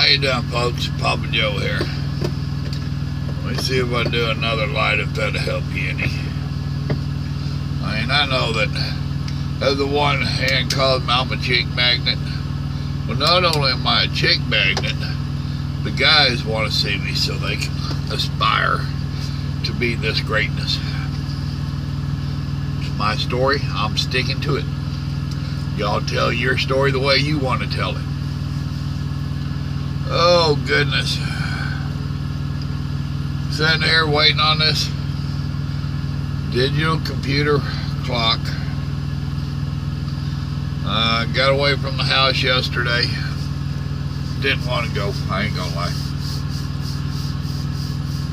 you doing, folks? Papa Joe here. Let me see if I do another light, if that'll help you any. I mean, I know that as the one hand calls me, I'm a chick magnet. Well, not only am I a chick magnet, the guys want to see me so they can aspire to be this greatness. It's my story. I'm sticking to it. Y'all tell your story the way you want to tell it. Oh, goodness. Sitting here waiting on this digital computer clock. Got away from the house yesterday. Didn't want to go, I ain't gonna lie.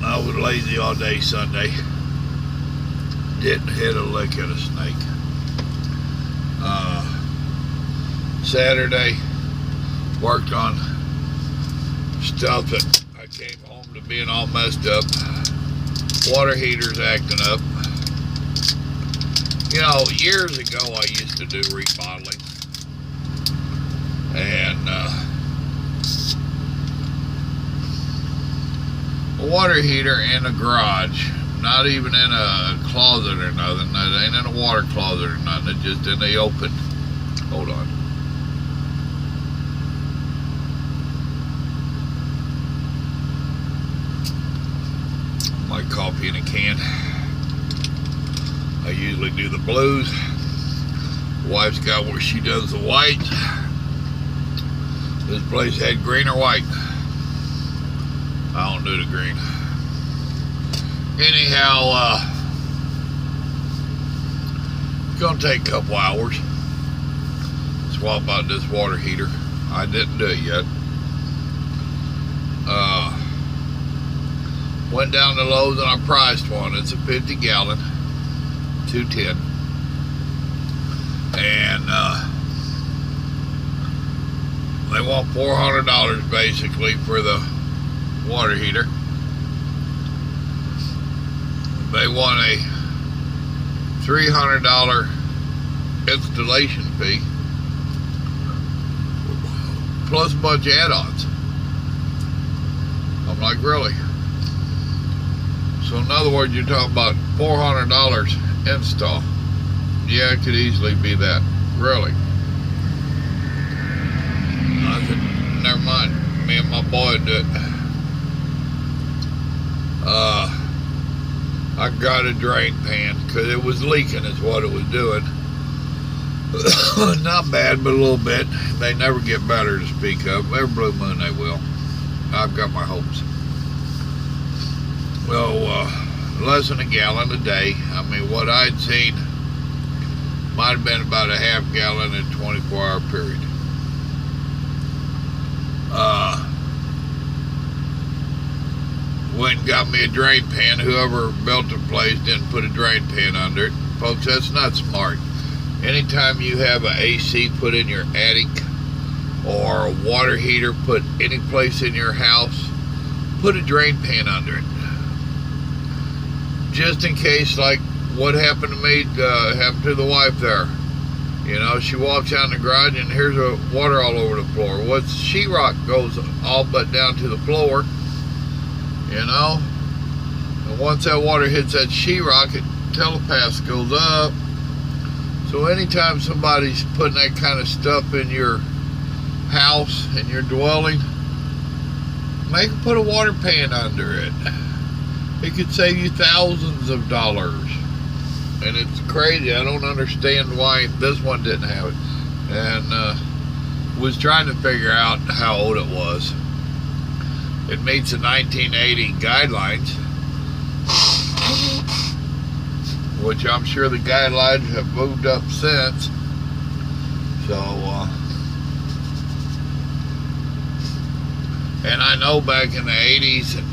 I was lazy all day Sunday. Didn't hit a lick at a snake. Saturday, worked on stuff that I came home to being all messed up. Water heater's acting up. You know, years ago I used to do remodeling. And a water heater in a garage, not even in a closet or nothing. It ain't in a water closet or nothing. It's just in the open. Hold on. My coffee in a can. I usually do the blues. Wife's got where she does the white. This place had green or white. I don't do the green. Anyhow, it's gonna take a couple hours. Swap out this water heater. I didn't do it yet. Went down to Lowe's and I priced one. It's a 50 gallon, $210. And they want $400 basically for the water heater. They want a $300 installation fee plus a bunch of add-ons. I'm like, really? So in other words, you're talking about $400 install. Yeah, it could easily be that. Really? I said, never mind. Me and my boy do it. I got a drain pan because it was leaking is what it was doing. Not bad, but a little bit. They never get better to speak of. Every blue moon they will. I've got my hopes. Well, less than a gallon a day. I mean, what I'd seen might have been about a half gallon in a 24-hour period. Went and got me a drain pan. Whoever built the place didn't put a drain pan under it. Folks, that's not smart. Anytime you have an AC put in your attic or a water heater put any place in your house, put a drain pan under it. Just in case, like what happened to me, happened to the wife there. You know, she walks out in the garage and here's water all over the floor. What's sheetrock goes all but down to the floor, you know? And once that water hits that sheetrock, it telepaths goes up. So anytime somebody's putting that kind of stuff in your house, in your dwelling, make them put a water pan under it. It could save you thousands of dollars. And it's crazy. I don't understand why this one didn't have it. And was trying to figure out how old it was. It meets the 1980 guidelines, which I'm sure the guidelines have moved up since. So, and I know back in the 80s and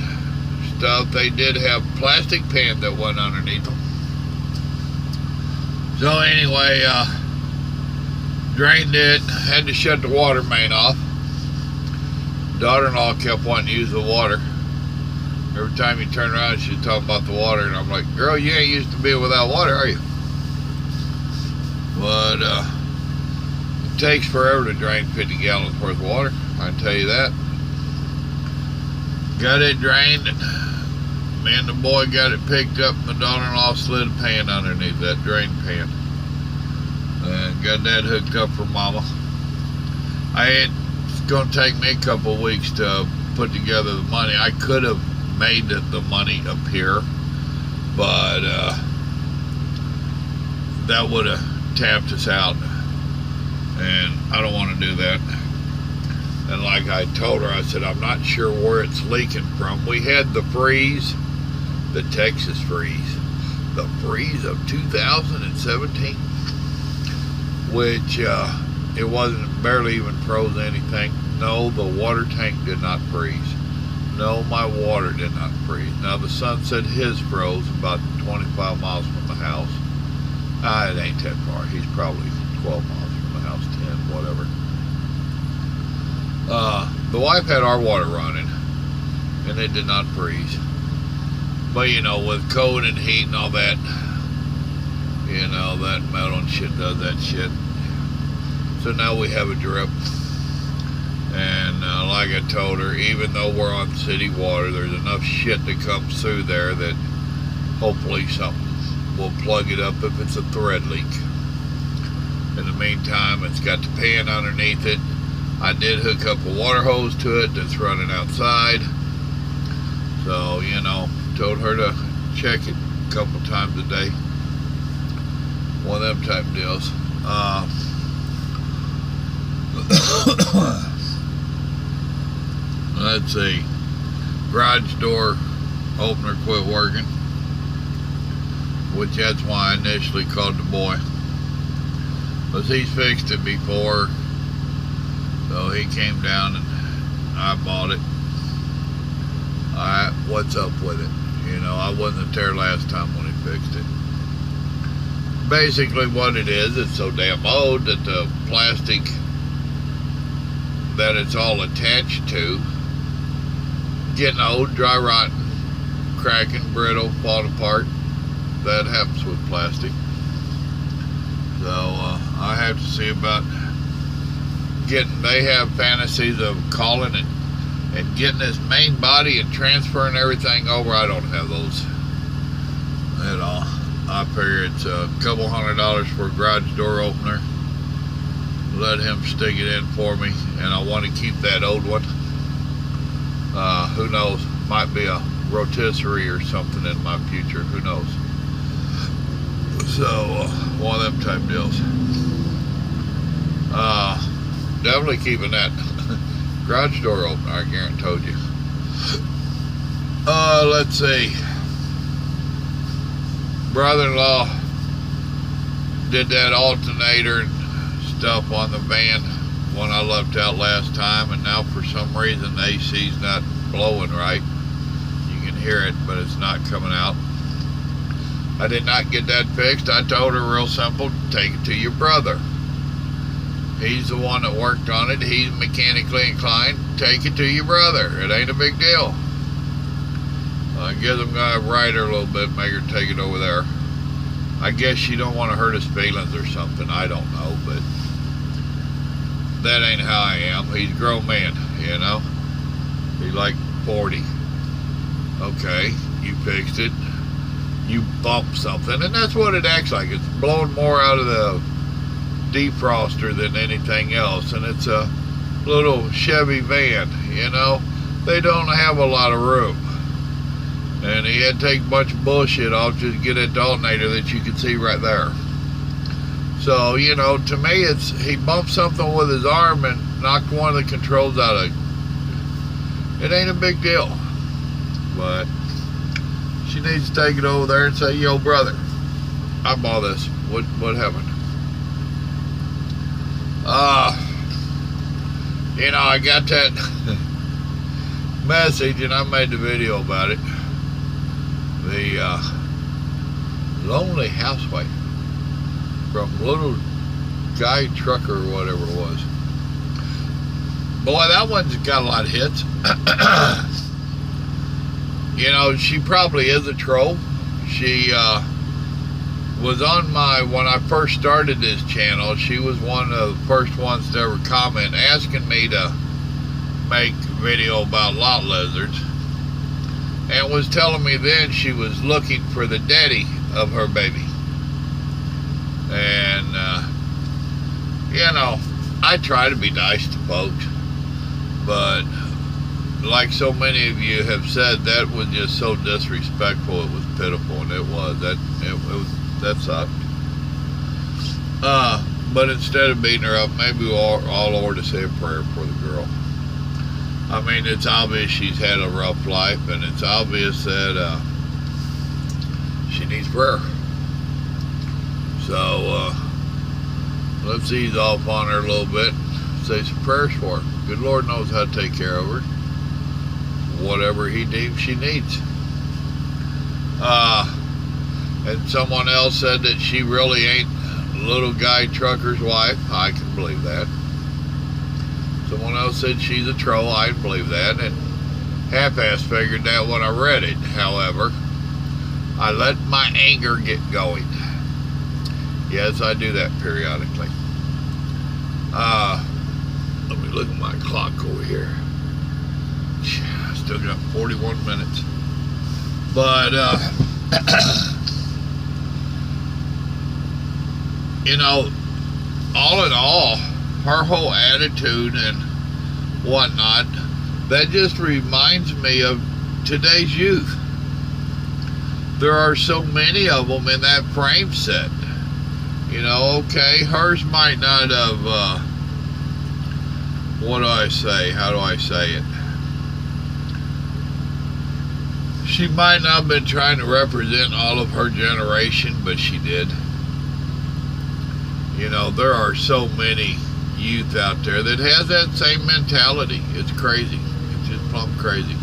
stuff, they did have plastic pan that went underneath them. So anyway, drained it, had to shut the water main off. Daughter-in-law kept wanting to use the water. Every time you turn around, she's talking about the water, and I'm like, girl, you ain't used to being without water, are you? But it takes forever to drain 50 gallons worth of water, I can tell you that. Got it drained, and me and the boy got it picked up. My daughter-in-law slid a pan underneath that drain pan and got that hooked up for Mama. It's going to take me a couple of weeks to put together the money. I could have made the money appear, but that would have tapped us out, and I don't want to do that. And like I told her, I said, I'm not sure where it's leaking from. We had the freeze, the Texas freeze, the freeze of 2017, which it wasn't, barely even froze anything. No, the water tank did not freeze. No, my water did not freeze. Now the son said his froze about 25 miles from the house. It ain't that far. He's probably 12 miles from the house, 10, whatever. The wife had our water running, and it did not freeze. But you know, with cold and heat and all that, you know, that metal and shit does that shit. So now we have a drip. And like I told her, even though we're on city water, there's enough shit that comes through there that hopefully something will plug it up if it's a thread leak. In the meantime, it's got the pan underneath it. I did hook up a water hose to it that's running outside. So, you know, told her to check it a couple times a day. One of them type deals. Let's see. Garage door opener quit working, which that's why I initially called the boy. Because he's fixed it before. So he came down and I bought it. Alright, what's up with it? You know, I wasn't there last time when he fixed it. Basically what it is, it's so damn old that the plastic that it's all attached to getting old, dry rotting, cracking, brittle, falling apart. That happens with plastic. So I have to see about they have fantasies of calling it and getting this main body and transferring everything over. I don't have those at all. I figure it's a couple $100 for a garage door opener. Let him stick it in for me, and I want to keep that old one. Who knows, might be a rotisserie or something in my future, who knows. So one of them type deals. Definitely keeping that garage door open, I guarantee you. Let's see. Brother-in-law did that alternator and stuff on the van when I left out last time, and now for some reason the AC's not blowing right. You can hear it, but it's not coming out. I did not get that fixed. I told her real simple, take it to your brother. He's the one that worked on it. He's mechanically inclined. Take it to your brother. It ain't a big deal. I guess I'm going to write her a little bit, make her take it over there. I guess she don't want to hurt his feelings or something. I don't know, but that ain't how I am. He's a grown man, you know. He's like 40. Okay, you fixed it. You bumped something, and that's what it acts like. It's blowing more out of the defroster than anything else, and it's a little Chevy van, you know. They don't have a lot of room, and he had to take a bunch of bullshit off just to get that alternator that you can see right there. So, you know, to me, it's he bumped something with his arm and knocked one of the controls out of it. It ain't a big deal, but she needs to take it over there and say, yo, brother, I bought this. What happened? You know, I got that message and I made the video about it. The lonely housewife from Little Guy Trucker or whatever it was. Boy, that one's got a lot of hits. You know, she probably is a troll. She was on when I first started this channel, she was one of the first ones to ever comment asking me to make a video about lot lizards. and was telling me then she was looking for the daddy of her baby. And, you know, I try to be nice to folks, but like so many of you have said, that was just so disrespectful. It was pitiful, and it was. That sucked. But instead of beating her up, maybe we all ought to say a prayer for the girl. I mean, it's obvious she's had a rough life, and it's obvious that she needs prayer. So let's ease off on her a little bit. Say some prayers for her. Good Lord knows how to take care of her. Whatever He deems she needs. And someone else said that she really ain't little guy trucker's wife. I can believe that. Someone else said she's a troll. I can believe that, and half-ass figured that when I read it. However, I let my anger get going. Yes, I do that periodically. Let me look at my clock over here. Still got 41 minutes. But, you know, all in all, her whole attitude and whatnot, that just reminds me of today's youth. There are so many of them in that frame set. You know, okay, hers might not have, what do I say? How do I say it? She might not have been trying to represent all of her generation, but she did. You know, there are so many youth out there that has that same mentality. It's crazy. It's just plumb crazy.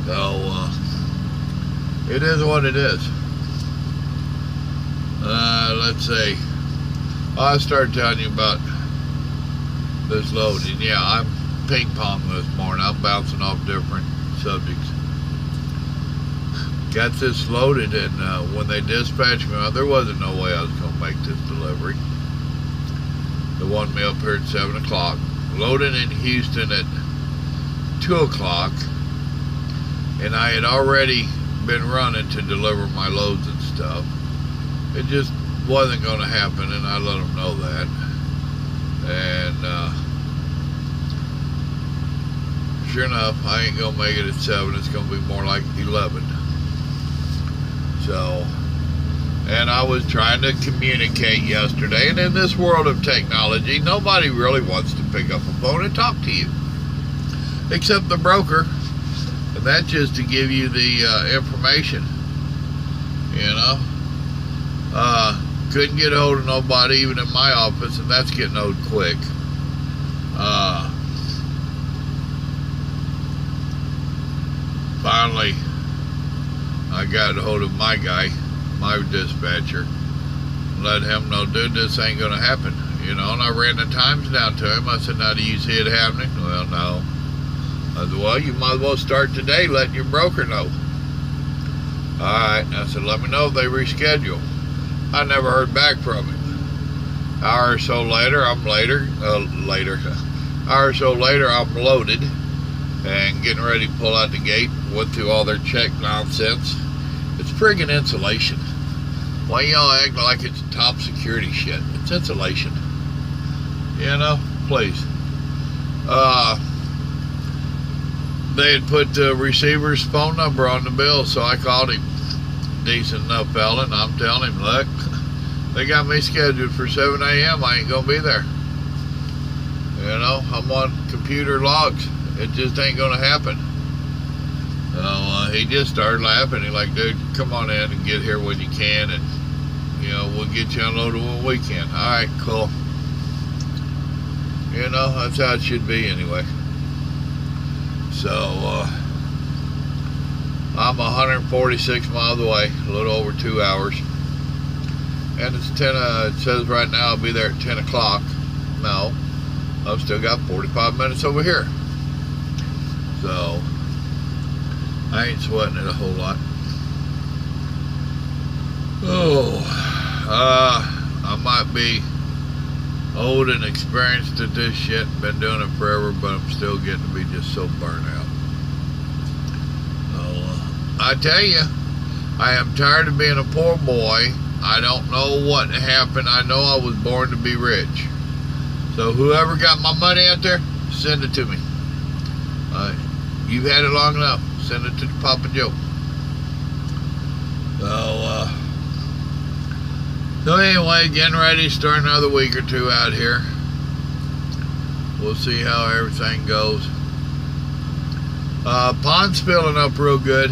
So, it is what it is. Let's see. I'll start telling you about this loading. Yeah, I'm ping-ponging this morning. I'm bouncing off different subjects. Got this loaded, and when they dispatched me out, there wasn't no way I was going to make this delivery. They wanted me up here at 7 o'clock. Loading in Houston at 2 o'clock, and I had already been running to deliver my loads and stuff. It just wasn't going to happen, and I let them know that. And sure enough, I ain't going to make it at 7. It's going to be more like 11. So, and I was trying to communicate yesterday, and in this world of technology, nobody really wants to pick up a phone and talk to you, except the broker, and that's just to give you the information, you know. Couldn't get a hold of nobody, even in my office, and that's getting old quick. Finally, I got a hold of my guy, my dispatcher, let him know, dude, this ain't gonna happen, you know. And I ran the times down to him. I said, now, do you see it happening? Well, no. I said, well, you might as well start today letting your broker know. Alright, I said, let me know if they reschedule. I never heard back from him. An hour or so later, I'm loaded and getting ready to pull out the gate. Went through all their check nonsense. It's friggin' insulation. Why y'all act like it's top security shit? It's insulation. You know, please. They had put the receiver's phone number on the bill, so I called him. Decent enough fella, and I'm telling him, look, they got me scheduled for 7 a.m. I ain't gonna be there. You know, I'm on computer logs. It just ain't gonna happen. So he just started laughing. He's like, dude, come on in and get here when you can, and you know, we'll get you unloaded when we can. All right, cool. You know, that's how it should be anyway. So I'm 146 miles away, a little over 2 hours, and it's 10. It says right now I'll be there at 10 o'clock. No, I've still got 45 minutes over here, so I ain't sweating it a whole lot. Oh, I might be old and experienced at this shit, been doing it forever, but I'm still getting to be just so burnt out. I tell you, I am tired of being a poor boy. I don't know what happened. I know I was born to be rich. So whoever got my money out there, send it to me. You've had it long enough. Send it to Papa Joe. So anyway, getting ready to start another week or two out here. We'll see how everything goes. Pond's filling up real good.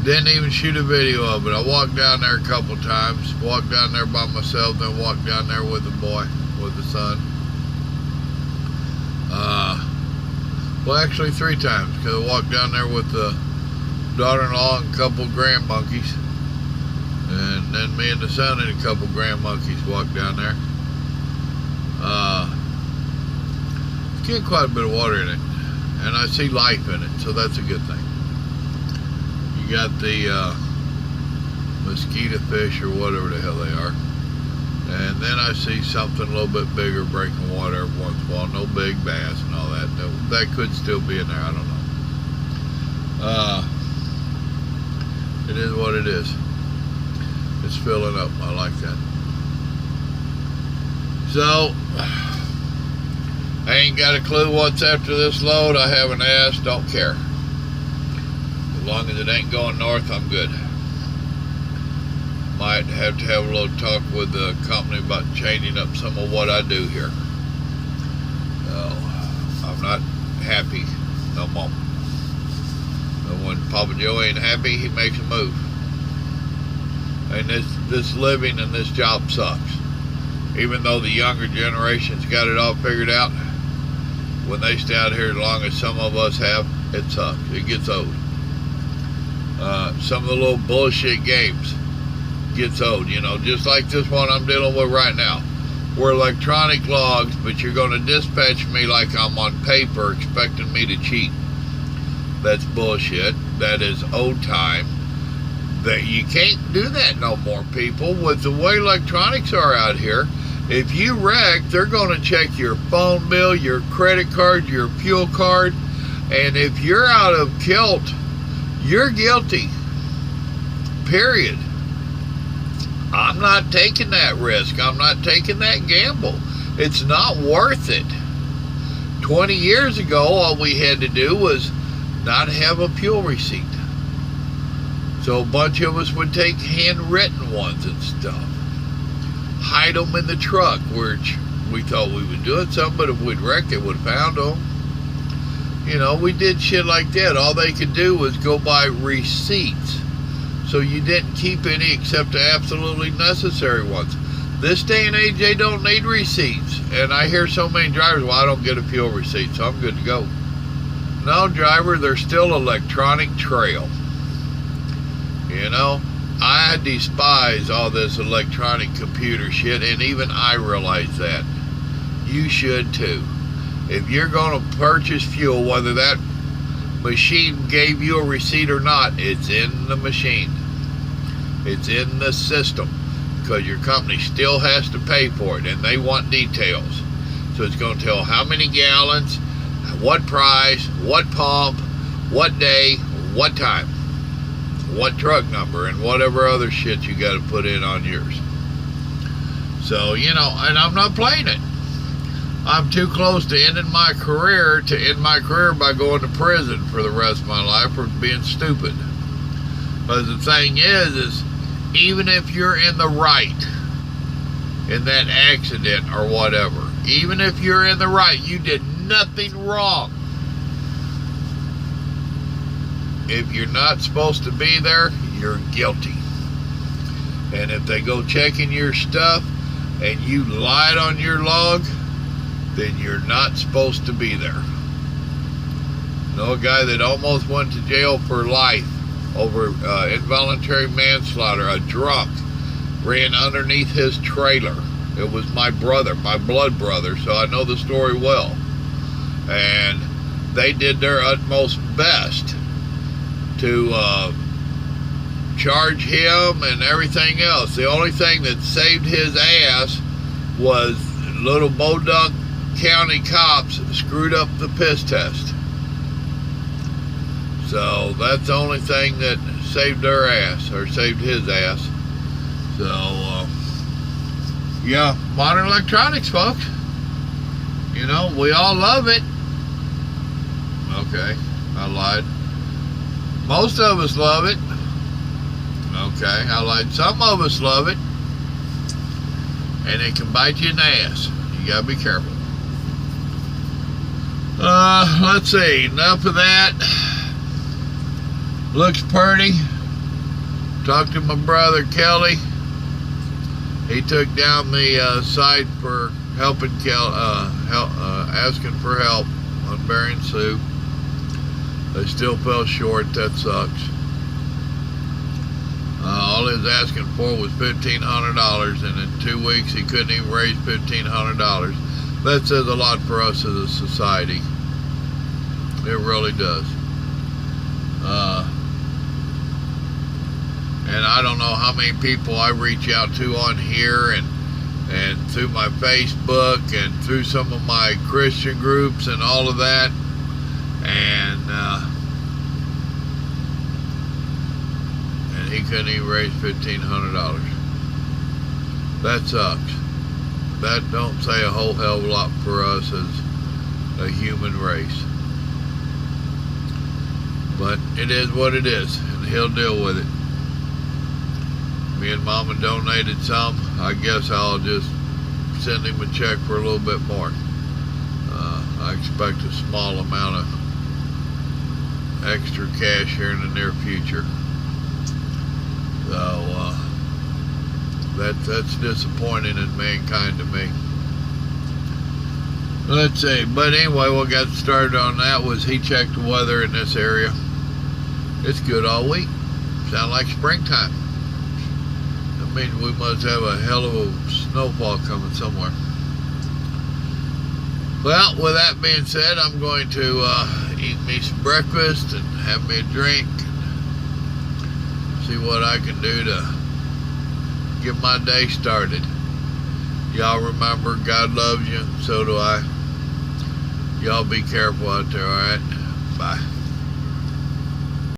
Didn't even shoot a video of it. I walked down there a couple times. Walked down there by myself, then walked down there with the boy, with the son. Well, actually 3 times, because I walked down there with the daughter-in-law and a couple grand monkeys. And then me and the son and a couple grand monkeys walked down there. It's getting quite a bit of water in it. And I see life in it, so that's a good thing. You got the mosquito fish or whatever the hell they are. And then I see something a little bit bigger breaking water every once in a while. No big bass and all that. That could still be in there, I don't know. It is what it is. It's filling up. I like that. So, I ain't got a clue what's after this load. I haven't asked. Don't care. As long as it ain't going north, I'm good. Might have to have a little talk with the company about changing up some of what I do here. So, I'm not happy no more. And when Papa Joe ain't happy, he makes a move. And this living and this job sucks. Even though the younger generation's got it all figured out, when they stay out here as long as some of us have, it sucks. It gets old. Some of the little bullshit games gets old, you know, just like this one I'm dealing with right now. We're electronic logs, but you're going to dispatch me like I'm on paper expecting me to cheat. That's bullshit. That is old time. That you can't do that no more, people. With the way electronics are out here, if you wreck, they're going to check your phone bill, your credit card, your fuel card, and if you're out of kilt, you're guilty. Period. I'm not taking that risk. I'm not taking that gamble. It's not worth it. 20 years ago, all we had to do was not have a fuel receipt. So a bunch of us would take handwritten ones and stuff. Hide them in the truck, which we thought we would do it some, but if we'd wrecked, they would have found them. You know, we did shit like that. All they could do was go by receipts. So you didn't keep any except the absolutely necessary ones. This day and age, they don't need receipts. And I hear so many drivers, well, I don't get a fuel receipt, so I'm good to go. No, driver, there's still electronic trail. You know, I despise all this electronic computer shit, and even I realize that. You should too. If you're going to purchase fuel, whether that machine gave you a receipt or not, it's in the machine. It's in the system, because your company still has to pay for it, and they want details. So it's going to tell how many gallons, what price, what pump, what day, what time, what truck number, and whatever other shit you got to put in on yours. So, you know, and I'm not playing it. I'm too close to ending my career to end my career by going to prison for the rest of my life for being stupid. But the thing is even if you're in the right in that accident or whatever, even if you're in the right, you did nothing wrong. If you're not supposed to be there, you're guilty. And if they go checking your stuff and you lied on your log, then you're not supposed to be there. Know a guy that almost went to jail for life over involuntary manslaughter. A drunk ran underneath his trailer. It was my brother, my blood brother, so I know the story well. And they did their utmost best to charge him and everything else. The only thing that saved his ass was little Bodunk County cops screwed up the piss test. So that's the only thing that saved her ass, or saved his ass. So, yeah, modern electronics, folks. You know, we all love it. Okay, I lied. Most of us love it. Okay, I lied. Some of us love it. And it can bite you in the ass. You gotta be careful. Let's see. Enough of that. Looks pretty. Talked to my brother Kelly. He took down the site for helping asking for help on burying Sue. They still fell short. That sucks. All he was asking for was $1,500, and in 2 weeks he couldn't even raise $1,500. That says a lot for us as a society. It really does. And I don't know how many people I reach out to on here, and through my Facebook, and through some of my Christian groups and all of that. And he couldn't even raise $1,500. That sucks. That don't say a whole hell of a lot for us as a human race. But it is what it is, and he'll deal with it. Me and Mama donated some. I guess I'll just send him a check for a little bit more. I expect a small amount of extra cash here in the near future. So that's disappointing in mankind to me. Let's see. But anyway, what got started on that was he checked the weather in this area. It's good all week. Sound like springtime. That means we must have a hell of a snowfall coming somewhere. Well, with that being said, I'm going to eat me some breakfast and have me a drink. See what I can do to get my day started. Y'all remember, God loves you, so do I. Y'all be careful out there, alright? Bye.